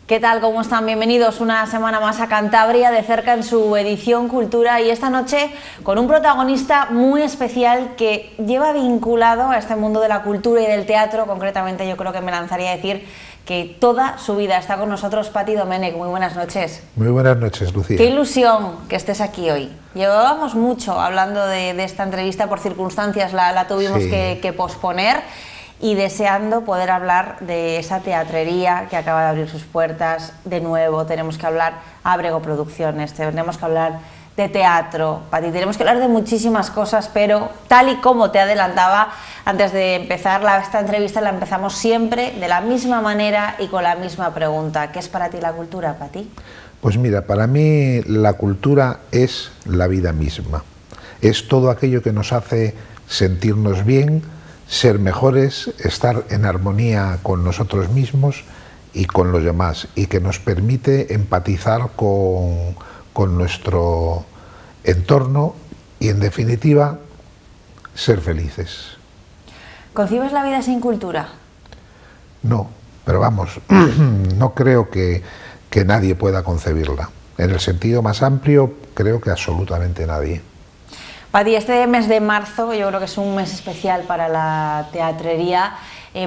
¿Qué tal? ¿Cómo están? Bienvenidos una semana más a Cantabria, de cerca en su edición Cultura, y esta noche con un protagonista muy especial que lleva vinculado a este mundo de la cultura y del teatro. Concretamente yo creo que me lanzaría a decir que toda su vida está con nosotros Patty Domènech. Muy buenas noches. Muy buenas noches, Lucía. Qué ilusión que estés aquí hoy. Llevábamos mucho hablando de esta entrevista, por circunstancias la tuvimos que posponer, y deseando poder hablar de esa teatrería que acaba de abrir sus puertas. De nuevo tenemos que hablar Ábrego Producciones, tenemos que hablar de teatro, Patty, tenemos que hablar de muchísimas cosas, pero tal y como te adelantaba antes de empezar esta entrevista, la empezamos siempre de la misma manera y con la misma pregunta. ¿Qué es para ti la cultura, Patty? Pues mira, para mí la cultura es la vida misma, es todo aquello que nos hace sentirnos bien, ser mejores, estar en armonía con nosotros mismos y con los demás, y que nos permite empatizar con nuestro entorno y, en definitiva, ser felices. ¿Concibes la vida sin cultura? No, pero vamos, no creo que nadie pueda concebirla. En el sentido más amplio, creo que absolutamente nadie. Patty, este mes de marzo yo creo que es un mes especial para la teatrería,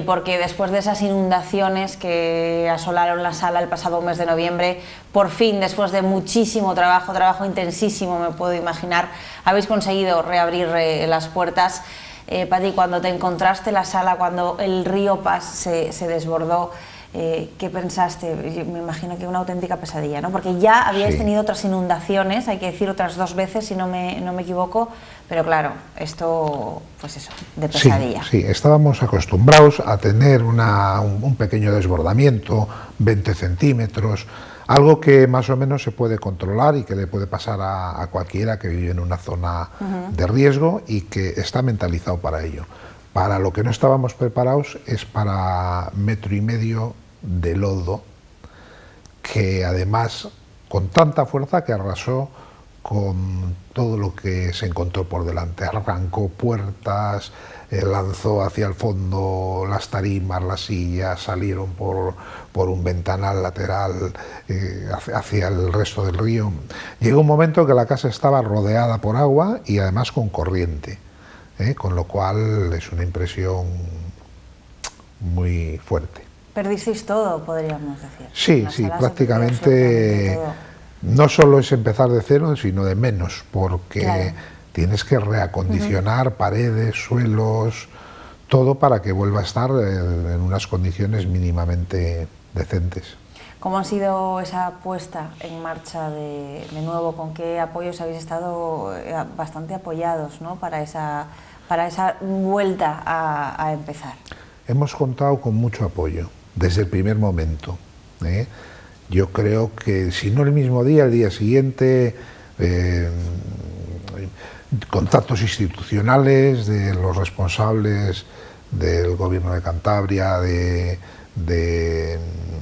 porque después de esas inundaciones que asolaron la sala el pasado mes de noviembre, por fin, después de muchísimo trabajo intensísimo, me puedo imaginar, habéis conseguido reabrir las puertas. Patty, cuando te encontraste la sala, cuando el río Pas se desbordó, ¿qué pensaste? Me imagino que una auténtica pesadilla, ¿no? Porque ya habíais tenido otras inundaciones, hay que decir otras 2 veces, si no me equivoco, pero claro, esto, pues eso, de pesadilla. Sí, estábamos acostumbrados a tener un pequeño desbordamiento, 20 centímetros, algo que más o menos se puede controlar y que le puede pasar a cualquiera que vive en una zona de riesgo y que está mentalizado para ello. Para lo que no estábamos preparados es para 1,5 metros de lodo, que además con tanta fuerza que arrasó con todo lo que se encontró por delante. Arrancó puertas, lanzó hacia el fondo las tarimas, las sillas, salieron por un ventanal lateral hacia el resto del río. Llegó un momento que la casa estaba rodeada por agua y además con corriente. Con lo cual es una impresión muy fuerte. Perdisteis todo, podríamos decir. Sí, prácticamente no solo es empezar de cero, sino de menos, porque tienes que reacondicionar paredes, suelos, todo para que vuelva a estar en unas condiciones mínimamente decentes. ¿Cómo ha sido esa puesta en marcha de nuevo? ¿Con qué apoyos habéis estado bastante apoyados, ¿no? para esa vuelta a empezar? Hemos contado con mucho apoyo desde el primer momento. Yo creo que si no el mismo día, el día siguiente, contactos institucionales de los responsables del Gobierno de Cantabria, de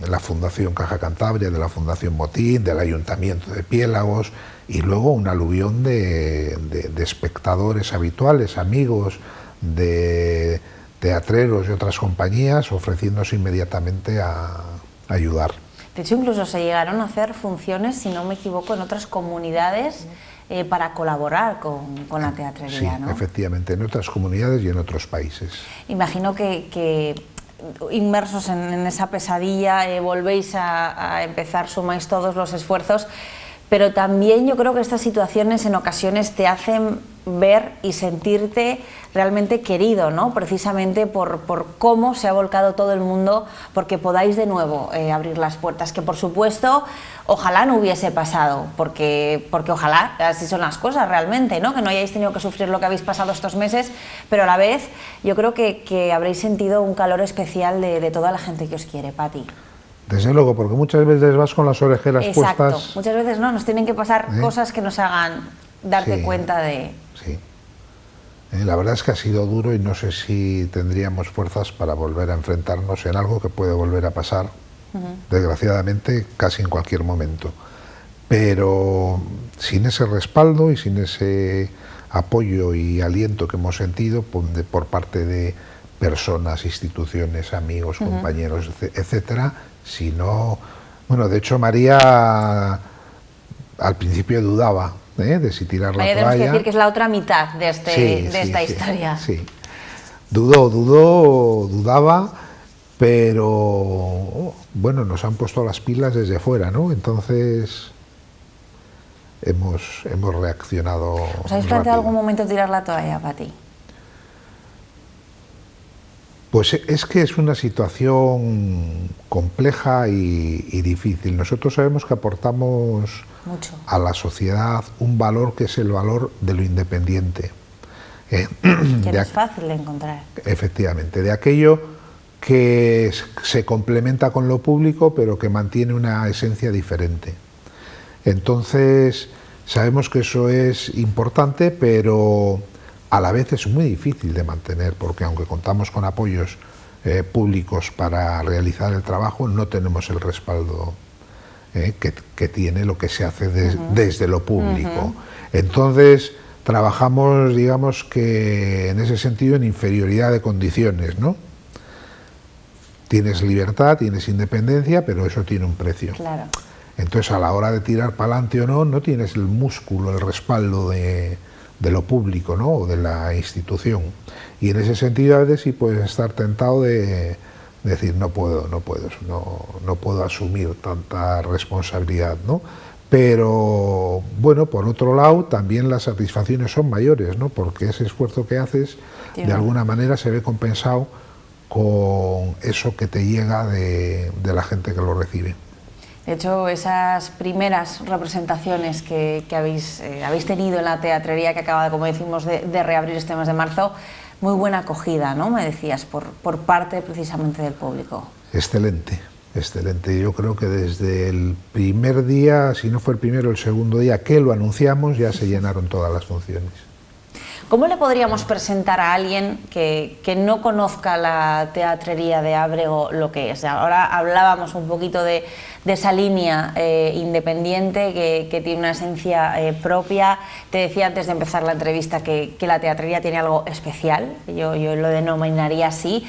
la Fundación Caja Cantabria, de la Fundación Botín, del Ayuntamiento de Piélagos, y luego un aluvión de espectadores habituales, amigos, de teatreros y otras compañías, ofreciéndose inmediatamente a ayudar. De hecho, incluso se llegaron a hacer funciones, si no me equivoco, en otras comunidades para colaborar con la teatrería, sí, ¿no? Efectivamente, en otras comunidades y en otros países. Imagino que inmersos en esa pesadilla, volvéis a empezar, sumáis todos los esfuerzos, pero también yo creo que estas situaciones en ocasiones te hacen ver y sentirte realmente querido, ¿no? Precisamente por cómo se ha volcado todo el mundo, porque podáis de nuevo abrir las puertas, que por supuesto ojalá no hubiese pasado, porque ojalá así son las cosas realmente, ¿no? Que no hayáis tenido que sufrir lo que habéis pasado estos meses, pero a la vez yo creo que habréis sentido un calor especial de toda la gente que os quiere, Patty. Desde luego, porque muchas veces vas con las orejeras puestas. Exacto, muchas veces no, nos tienen que pasar cosas que nos hagan darte cuenta de... Sí, la verdad es que ha sido duro y no sé si tendríamos fuerzas para volver a enfrentarnos en algo que puede volver a pasar, desgraciadamente, casi en cualquier momento. Pero sin ese respaldo y sin ese apoyo y aliento que hemos sentido por parte de personas, instituciones, amigos, compañeros, etcétera, si no, Bueno, de hecho María al principio dudaba de si tirar la María, toalla. tenemos que decir que es la otra mitad de, esta historia. Sí, dudaba, pero bueno, nos han puesto las pilas desde fuera, ¿no? Entonces hemos reaccionado. ¿Os habéis planteado algún momento tirar la toalla, Pati? Pues es que es una situación compleja y difícil. Nosotros sabemos que aportamos mucho a la sociedad un valor que es el valor de lo independiente. Que no es fácil de encontrar. Efectivamente, de aquello que se complementa con lo público, pero que mantiene una esencia diferente. Entonces, sabemos que eso es importante, pero a la vez es muy difícil de mantener, porque aunque contamos con apoyos públicos para realizar el trabajo, no tenemos el respaldo que tiene lo que se hace desde lo público. Entonces, trabajamos, digamos que en ese sentido, en inferioridad de condiciones, ¿no? Tienes libertad, tienes independencia, pero eso tiene un precio. Claro. Entonces, a la hora de tirar para adelante o no, no tienes el músculo, el respaldo de lo público, ¿no? O de la institución. Y en ese sentido, a veces sí puedes estar tentado de decir, no puedo asumir tanta responsabilidad, ¿no? Pero, bueno, por otro lado, también las satisfacciones son mayores, ¿no? Porque ese esfuerzo que haces, de alguna manera, se ve compensado con eso que te llega de la gente que lo recibe. De hecho, esas primeras representaciones que habéis tenido en la teatrería que acaba, como decimos, de reabrir este mes de marzo, muy buena acogida, ¿no? Me decías, por parte precisamente del público. Excelente, excelente. Yo creo que desde el primer día, si no fue el primero, el segundo día que lo anunciamos, ya se llenaron todas las funciones. ¿Cómo le podríamos presentar a alguien que no conozca la teatrería de Ábrego lo que es? Ahora hablábamos un poquito de esa línea independiente que tiene una esencia propia. Te decía antes de empezar la entrevista que la teatrería tiene algo especial, yo lo denominaría así.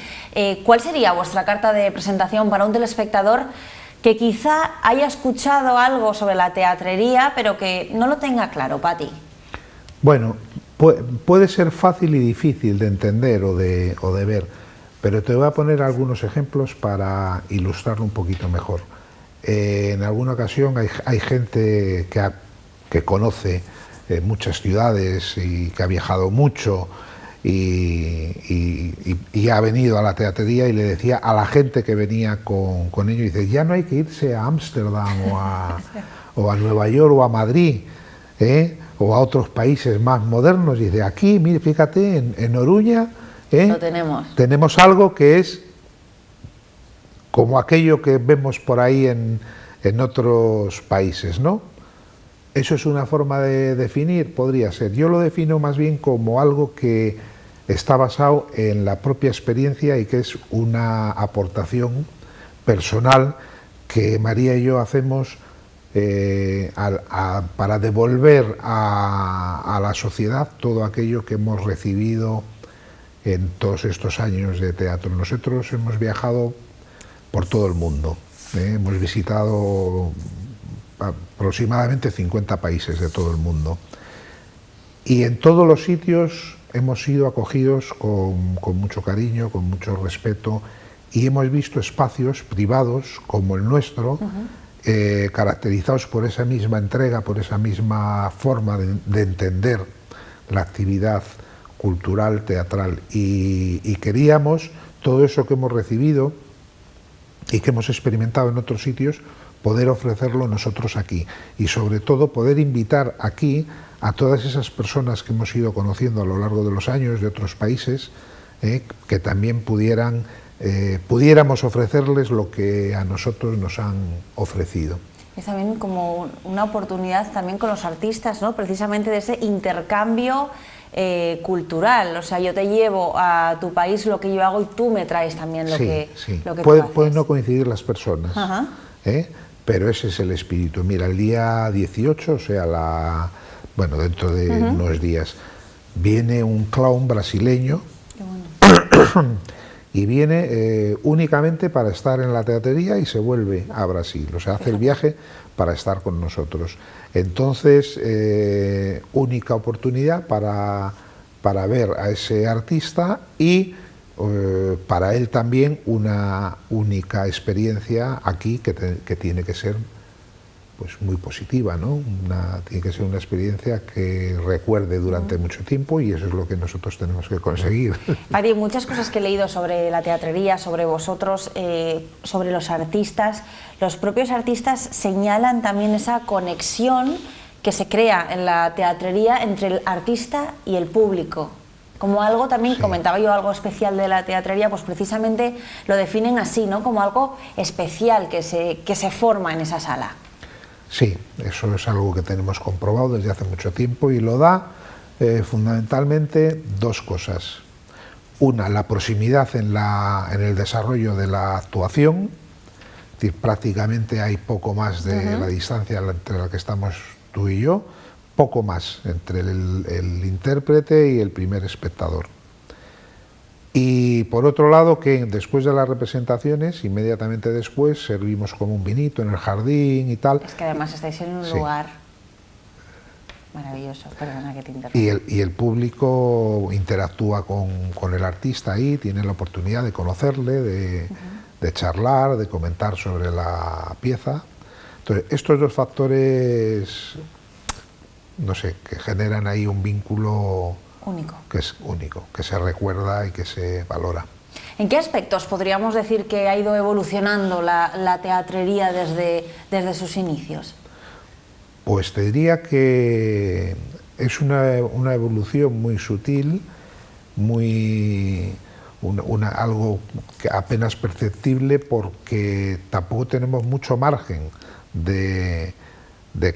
¿Cuál sería vuestra carta de presentación para un telespectador que quizá haya escuchado algo sobre la teatrería pero que no lo tenga claro, Pati? Bueno, puede ser fácil y difícil de entender o de ver, pero te voy a poner algunos ejemplos para ilustrarlo un poquito mejor. En alguna ocasión hay gente que conoce muchas ciudades y que ha viajado mucho y ha venido a la teatrería, y le decía a la gente que venía con ellos, dice, ya no hay que irse a Ámsterdam o a Nueva York o a Madrid, o a otros países más modernos. Y de aquí, mire, fíjate, en Oruña lo tenemos algo que es como aquello que vemos por ahí en otros países, ¿no? Eso es una forma de definir, podría ser. Yo lo defino más bien como algo que está basado en la propia experiencia y que es una aportación personal que María y yo hacemos para devolver a la sociedad todo aquello que hemos recibido en todos estos años de teatro. Nosotros hemos viajado por todo el mundo, hemos visitado aproximadamente 50 países de todo el mundo, y en todos los sitios hemos sido acogidos con mucho cariño, con mucho respeto, y hemos visto espacios privados como el nuestro, caracterizados por esa misma entrega, por esa misma forma de entender la actividad cultural, teatral, y queríamos todo eso que hemos recibido y que hemos experimentado en otros sitios, poder ofrecerlo nosotros aquí, y sobre todo poder invitar aquí a todas esas personas que hemos ido conociendo a lo largo de los años de otros países, que también pudiéramos ofrecerles lo que a nosotros nos han ofrecido. Es también como una oportunidad también con los artistas, ¿no? Precisamente de ese intercambio cultural. O sea, yo te llevo a tu país lo que yo hago y tú me traes también lo que tú haces. Pueden no coincidir las personas, pero ese es el espíritu. Mira, el día 18, o sea, dentro de unos días, viene un clown brasileño y viene únicamente para estar en la teatrería y se vuelve a Brasil, o sea, hace el viaje para estar con nosotros. Entonces, única oportunidad para ver a ese artista y para él también una única experiencia aquí que tiene que ser pues muy positiva, ¿no? Tiene que ser una experiencia que recuerde durante mucho tiempo y eso es lo que nosotros tenemos que conseguir. Pati, muchas cosas que he leído sobre la teatrería, sobre vosotros, sobre los artistas. Los propios artistas señalan también esa conexión que se crea en la teatrería entre el artista y el público. Como algo también, sí. Comentaba yo algo especial de la teatrería, pues precisamente lo definen así, ¿no? Como algo especial que se forma en esa sala. Sí, eso es algo que tenemos comprobado desde hace mucho tiempo y lo da fundamentalmente dos cosas. Una, la proximidad en el desarrollo de la actuación, es decir, prácticamente hay poco más de la distancia entre la que estamos tú y yo, poco más entre el intérprete y el primer espectador. Y por otro lado, que después de las representaciones, inmediatamente después, servimos como un vinito en el jardín y tal. Es que además estáis en un lugar maravilloso, perdona que te interrumpa. Y el público interactúa con el artista ahí, tiene la oportunidad de conocerle, de charlar, de comentar sobre la pieza. Entonces, estos dos factores, no sé, que generan ahí un vínculo único. Que es único, que se recuerda y que se valora. ¿En qué aspectos podríamos decir que ha ido evolucionando la teatrería desde sus inicios? Pues te diría que es una evolución muy sutil, algo que apenas perceptible, porque tampoco tenemos mucho margen de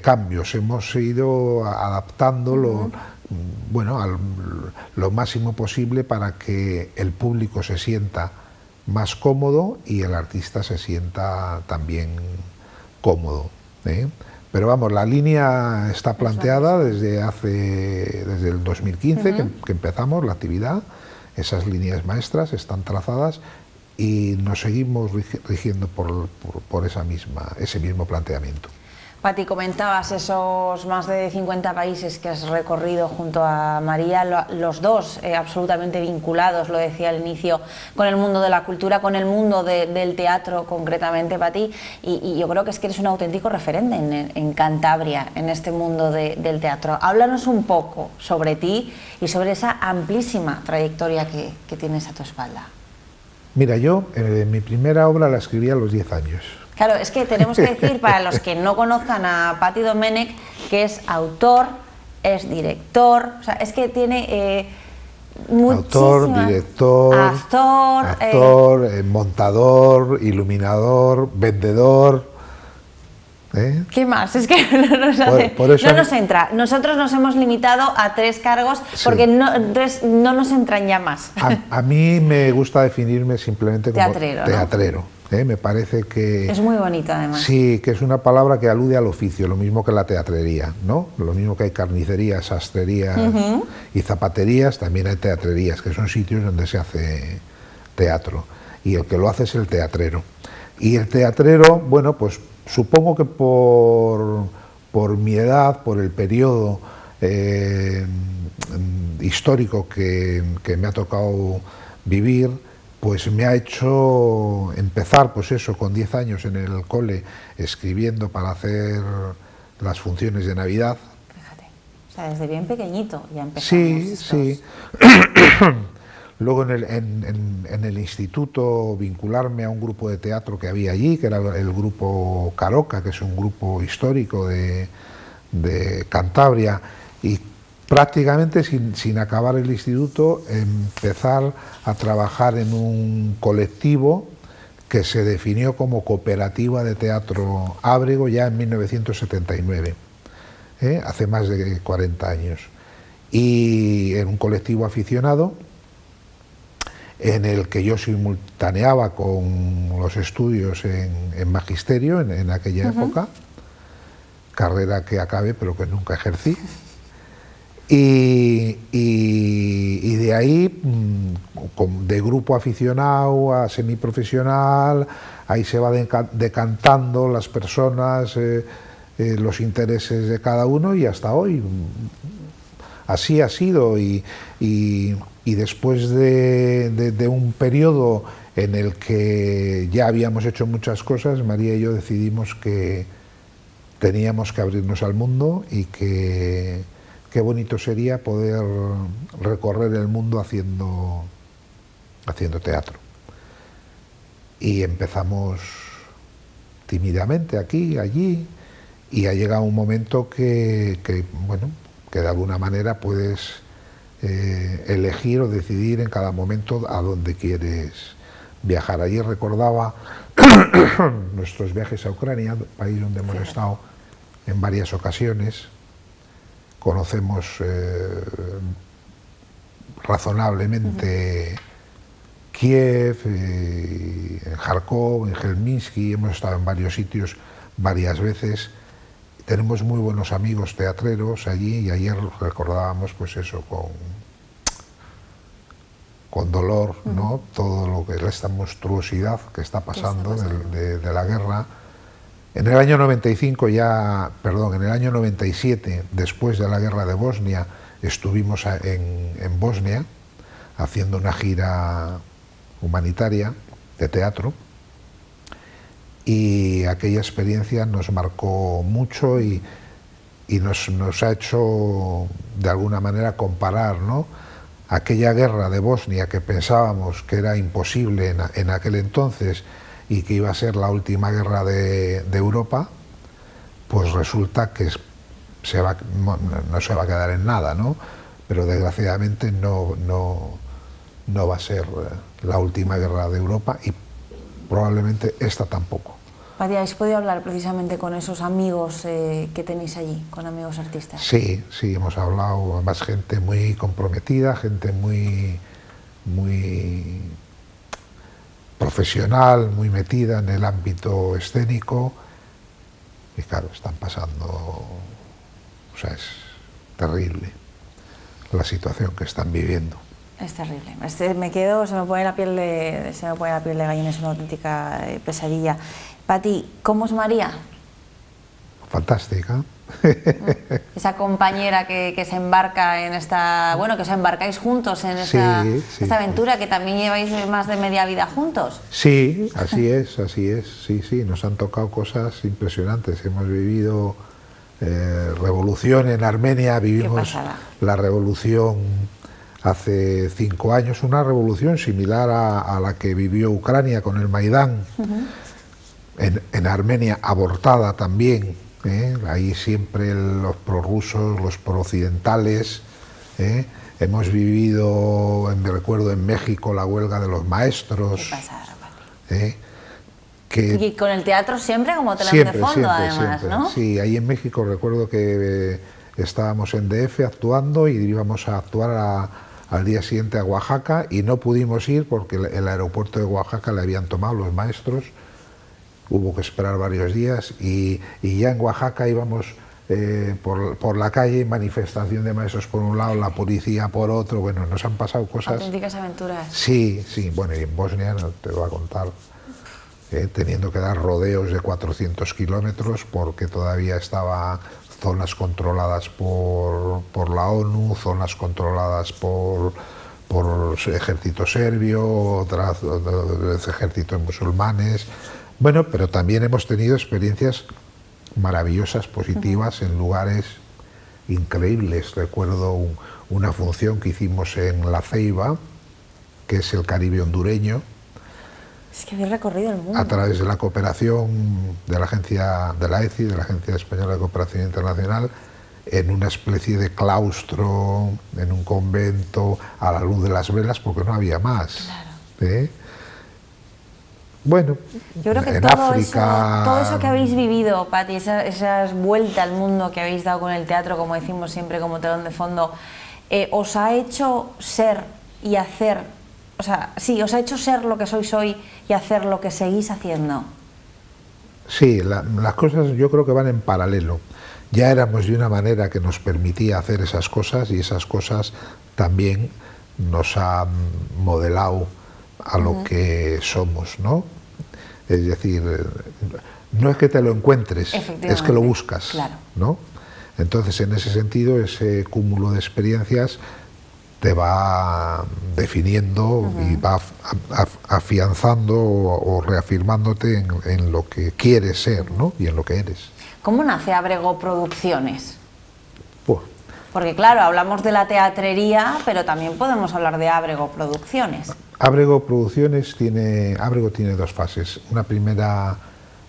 cambios. Hemos ido adaptándolo lo máximo posible para que el público se sienta más cómodo y el artista se sienta también cómodo, ¿eh? Pero vamos, la línea está planteada desde el 2015 que empezamos la actividad. Esas líneas maestras están trazadas y nos seguimos rigiendo por ese mismo planteamiento. Pati, comentabas esos más de 50 países que has recorrido junto a María, los dos absolutamente vinculados, lo decía al inicio, con el mundo de la cultura, con el mundo del teatro concretamente, Pati, y yo creo que eres un auténtico referente en Cantabria, en este mundo del teatro. Háblanos un poco sobre ti y sobre esa amplísima trayectoria que tienes a tu espalda. Mira, yo mi primera obra la escribí a los 10 años. Claro, es que tenemos que decir, para los que no conozcan a Pati Domènech, que es autor, es director, o sea, es que tiene autor, director, actor, montador, iluminador, vendedor. ¿Qué más? Es que no nos entra. Nosotros nos hemos limitado a 3 cargos porque no nos entran ya más. A mí me gusta definirme simplemente como teatrero, ¿no? Me parece que... Es muy bonito, además. Sí, que es una palabra que alude al oficio, lo mismo que la teatrería, ¿no? Lo mismo que hay carnicerías, sastrerías y zapaterías, también hay teatrerías, que son sitios donde se hace teatro. Y el que lo hace es el teatrero. Y el teatrero, bueno, pues supongo que por mi edad, por el periodo histórico que me ha tocado vivir, pues me ha hecho empezar, pues eso, con 10 años en el cole, escribiendo para hacer las funciones de Navidad. Fíjate, o sea, desde bien pequeñito ya empezamos. Sí. Luego en el instituto vincularme a un grupo de teatro que había allí, que era el grupo Caroca, que es un grupo histórico de Cantabria, y prácticamente sin acabar el instituto empezar a trabajar en un colectivo que se definió como Cooperativa de Teatro Ábrego ya en 1979, hace más de 40 años, y en un colectivo aficionado en el que yo simultaneaba con los estudios en magisterio en aquella época, carrera que acabé pero que nunca ejercí. Y de ahí, de grupo aficionado a semiprofesional, ahí se va decantando las personas, los intereses de cada uno, y hasta hoy así ha sido. Y después de un periodo en el que ya habíamos hecho muchas cosas, María y yo decidimos que teníamos que abrirnos al mundo, y que qué bonito sería poder recorrer el mundo haciendo teatro. Y empezamos tímidamente aquí, allí, y ha llegado un momento que de alguna manera puedes elegir o decidir en cada momento a dónde quieres viajar. Ayer recordaba nuestros viajes a Ucrania, país donde hemos estado en varias ocasiones. Conocemos razonablemente Kiev, en Kharkov, en Helsinki, hemos estado en varios sitios varias veces. Tenemos muy buenos amigos teatreros allí, y ayer recordábamos pues eso con dolor, ¿no? Todo lo que es esta monstruosidad que está pasando de la guerra. En el año 95 en el año 97, después de la guerra de Bosnia, estuvimos en Bosnia haciendo una gira humanitaria de teatro, y aquella experiencia nos marcó mucho y nos ha hecho de alguna manera comparar, ¿no?, aquella guerra de Bosnia que pensábamos que era imposible en aquel entonces y que iba a ser la última guerra de Europa, pues resulta que no se va a quedar en nada, ¿no? Pero desgraciadamente no va a ser la última guerra de Europa, y probablemente esta tampoco. Pati, ¿habéis podido hablar precisamente con esos amigos que tenéis allí, con amigos artistas? Sí, hemos hablado, más gente muy comprometida, gente muy profesional, muy metida en el ámbito escénico, y claro, están pasando, o sea, es terrible la situación que están viviendo. Es terrible. Se me pone la piel de gallina, es una auténtica pesadilla. Pati, ¿cómo es María? Fantástica. Esa compañera que se embarca en esta... Bueno, que os embarcáis juntos en esta aventura, que también lleváis más de media vida juntos. Sí, así es. Sí, nos han tocado cosas impresionantes. Hemos vivido revolución en Armenia, vivimos la revolución hace 5 años, una revolución similar a la que vivió Ucrania con el Maidán. En Armenia, abortada también, ahí siempre los prorrusos, los prooccidentales. Hemos vivido, me recuerdo, en México la huelga de los maestros. Qué pasada, Pati. Y con el teatro siempre como telón de fondo, además, ¿no? Sí, ahí en México recuerdo que estábamos en DF actuando, y íbamos a actuar al día siguiente a Oaxaca, y no pudimos ir porque el aeropuerto de Oaxaca le habían tomado los maestros. Hubo que esperar varios días, y ya en Oaxaca íbamos por la calle, manifestación de maestros por un lado, la policía por otro. Bueno, nos han pasado cosas... Auténticas aventuras. Sí, bueno, y en Bosnia, no te voy a contar, teniendo que dar rodeos de 400 kilómetros porque todavía estaba zonas controladas por la ONU, zonas controladas por ejército serbio, otras ejércitos musulmanes. Bueno, pero también hemos tenido experiencias maravillosas, positivas, en lugares increíbles. Recuerdo una función que hicimos en La Ceiba, que es el Caribe hondureño. Es que habéis recorrido el mundo. A través de la cooperación de la agencia de la ECI, de la Agencia Española de Cooperación Internacional, en una especie de claustro, en un convento, a la luz de las velas, porque no había más. Claro. Bueno, yo creo que en todo África... eso que habéis vivido, Pati, esa vuelta al mundo que habéis dado con el teatro, como decimos siempre, como telón de fondo, os ha hecho ser y hacer, o sea, sí, os ha hecho ser lo que sois hoy y hacer lo que seguís haciendo. Sí, las cosas yo creo que van en paralelo. ya éramos de una manera que nos permitía hacer esas cosas, y esas cosas también nos han modelado a lo que somos, ¿no? Es decir, no es que te lo encuentres, es que lo buscas, claro. ¿no? Entonces, en ese sentido, ese cúmulo de experiencias te va definiendo y va afianzando o reafirmándote en lo que quieres ser, ¿no? Y en lo que eres. ¿Cómo nace Ábrego Producciones? Pues, porque claro, hablamos de la teatrería, pero también podemos hablar de Ábrego Producciones. Ábrego Producciones Ábrego tiene dos fases. Una primera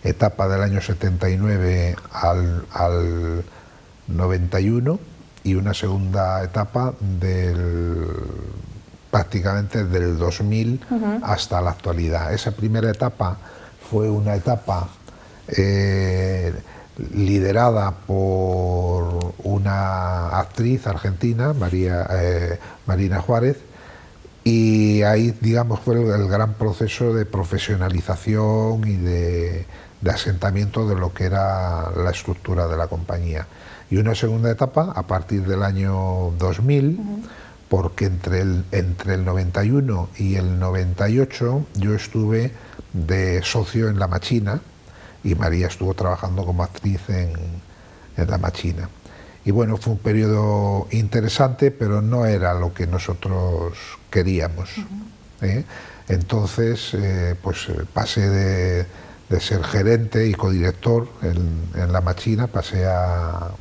etapa del año 79 al 91 y una segunda etapa prácticamente del 2000 hasta la actualidad. Esa primera etapa fue una etapa liderada por una actriz argentina, Marina Juárez, y ahí, digamos, fue el gran proceso de profesionalización y de asentamiento de lo que era la estructura de la compañía. Y una segunda etapa a partir del año 2000, porque entre el 91 y el 98 yo estuve de socio en La Machina y María estuvo trabajando como actriz en La Machina. Y bueno, fue un periodo interesante, pero no era lo que nosotros queríamos. Entonces, pues pasé de ser gerente y codirector en La Machina, pasé a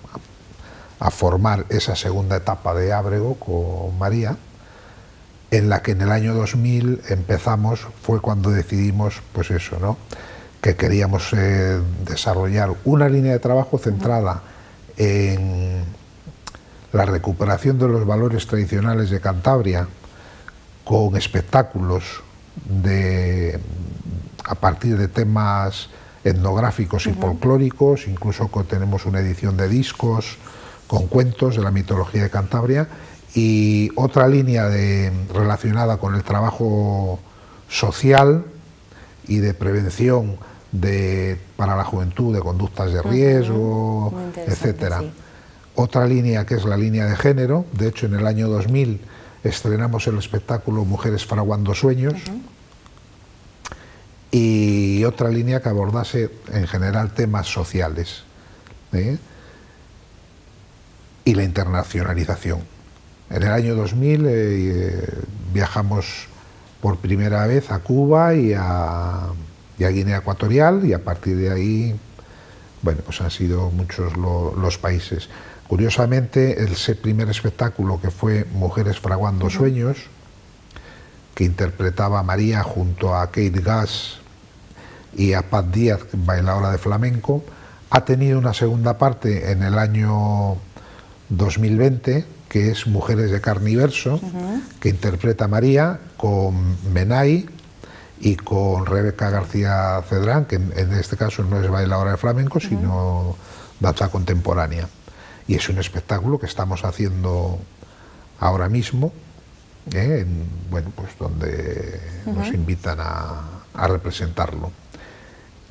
formar esa segunda etapa de Ábrego con María, en la que en el año 2000 fue cuando decidimos, pues eso, ¿no?, que queríamos desarrollar una línea de trabajo centrada en la recuperación de los valores tradicionales de Cantabria, con espectáculos a partir de temas etnográficos y folclóricos, incluso tenemos una edición de discos con cuentos de la mitología de Cantabria, y otra línea relacionada con el trabajo social y de prevención para la juventud de conductas de riesgo, etcétera. Sí. Otra línea que es la línea de género. De hecho, en el año 2000 estrenamos el espectáculo Mujeres Fraguando Sueños. Y otra línea que abordase en general temas sociales, y la internacionalización. En el año 2000 viajamos por primera vez a Cuba y a Guinea Ecuatorial, y a partir de ahí, bueno, pues han sido muchos los países. Curiosamente, ese primer espectáculo, que fue Mujeres Fraguando Sueños, que interpretaba a María junto a Kate Gass y a Pat Díaz, bailadora de flamenco, ha tenido una segunda parte en el año 2020, que es Mujeres de Carne y Verso, que interpreta a María con Menay y con Rebeca García Cedrán, que en este caso no es bailadora de flamenco, sino danza contemporánea. Y es un espectáculo que estamos haciendo ahora mismo, bueno, pues donde nos invitan a representarlo.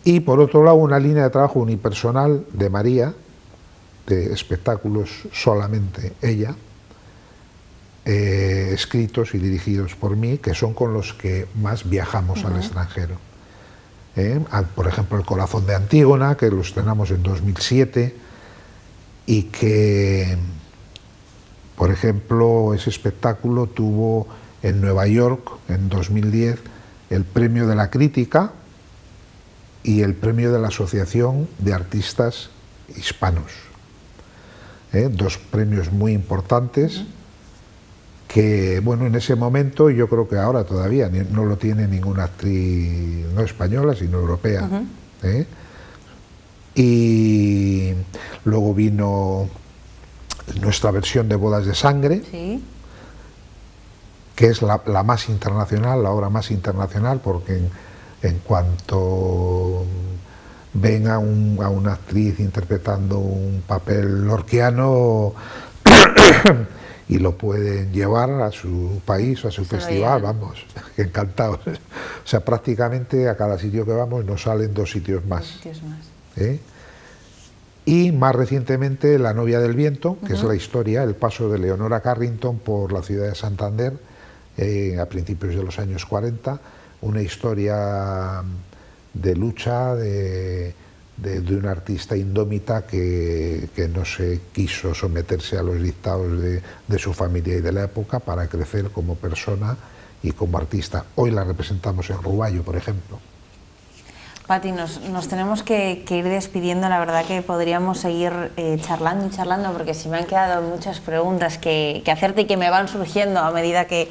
Y por otro lado, una línea de trabajo unipersonal de María, de espectáculos solamente ella, escritos y dirigidos por mí, que son con los que más viajamos al extranjero. Por ejemplo, El Corazón de Antígona, que lo estrenamos en 2007, y que, por ejemplo, ese espectáculo tuvo en Nueva York en 2010 el premio de la crítica y el premio de la Asociación de Artistas Hispanos. Dos premios muy importantes que, bueno, en ese momento, yo creo que ahora todavía no lo tiene ninguna actriz, no española, sino europea. Y luego vino nuestra versión de Bodas de Sangre, que es la más internacional, la obra más internacional, porque en cuanto ven a una actriz interpretando un papel lorquiano y lo pueden llevar a su país o a su festival, vamos, encantados. O sea, prácticamente a cada sitio que vamos nos salen 2 sitios más. y más recientemente La novia del viento, que es la historia, el paso de Leonora Carrington por la ciudad de Santander a principios de los años 40, una historia de lucha de una artista indómita que no se quiso someterse a los dictados de su familia y de la época para crecer como persona y como artista. Hoy la representamos en Rubayo, por ejemplo. Pati, nos tenemos que ir despidiendo. La verdad que podríamos seguir charlando y charlando, porque se me han quedado muchas preguntas que hacerte y que me van surgiendo a medida que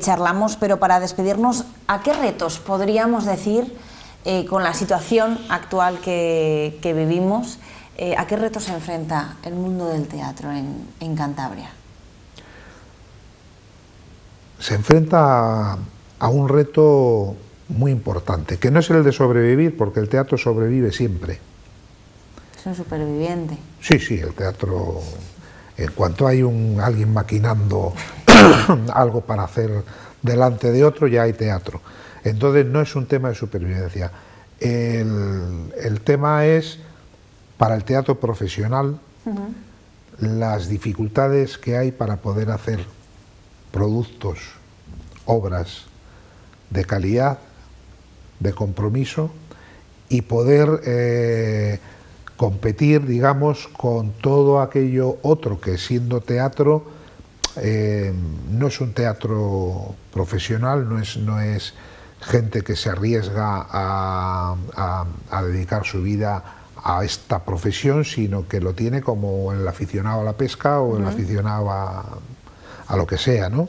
charlamos, pero para despedirnos, ¿a qué retos podríamos decir, con la situación actual que vivimos, a qué retos se enfrenta el mundo del teatro en Cantabria? Se enfrenta a un reto muy importante, que no es el de sobrevivir, porque el teatro sobrevive siempre. Es un superviviente. Sí, sí, el teatro, en cuanto hay alguien maquinando algo para hacer delante de otro, ya hay teatro. Entonces no es un tema de supervivencia. El tema es, para el teatro profesional, las dificultades que hay para poder hacer productos, obras de calidad, de compromiso, y poder competir, digamos, con todo aquello otro que, siendo teatro, no es un teatro profesional, no es gente que se arriesga a dedicar su vida a esta profesión, sino que lo tiene como el aficionado a la pesca o el aficionado a lo que sea, ¿no?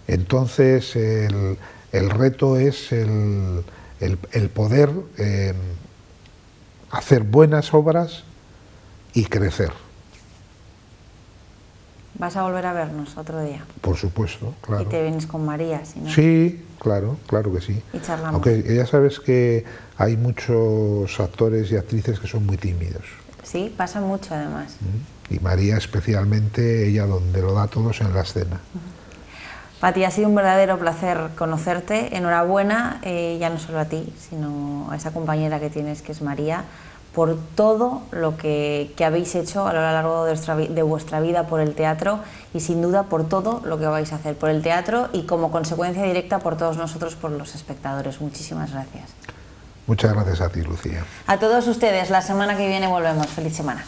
Entonces el reto es el poder hacer buenas obras y crecer. ¿Vas a volver a vernos otro día? Por supuesto, claro. Y te vienes con María, si no. Sí, claro, claro que sí. Y charlamos. Aunque ya sabes que hay muchos actores y actrices que son muy tímidos. Sí, pasa mucho además. Y María especialmente, ella donde lo da todo es en la escena. Pati, ha sido un verdadero placer conocerte. Enhorabuena, ya no solo a ti, sino a esa compañera que tienes, que es María, por todo lo que habéis hecho a lo largo de vuestra vida por el teatro, y sin duda por todo lo que vais a hacer por el teatro y como consecuencia directa por todos nosotros, por los espectadores. Muchísimas gracias. Muchas gracias a ti, Lucía. A todos ustedes, la semana que viene volvemos. Feliz semana.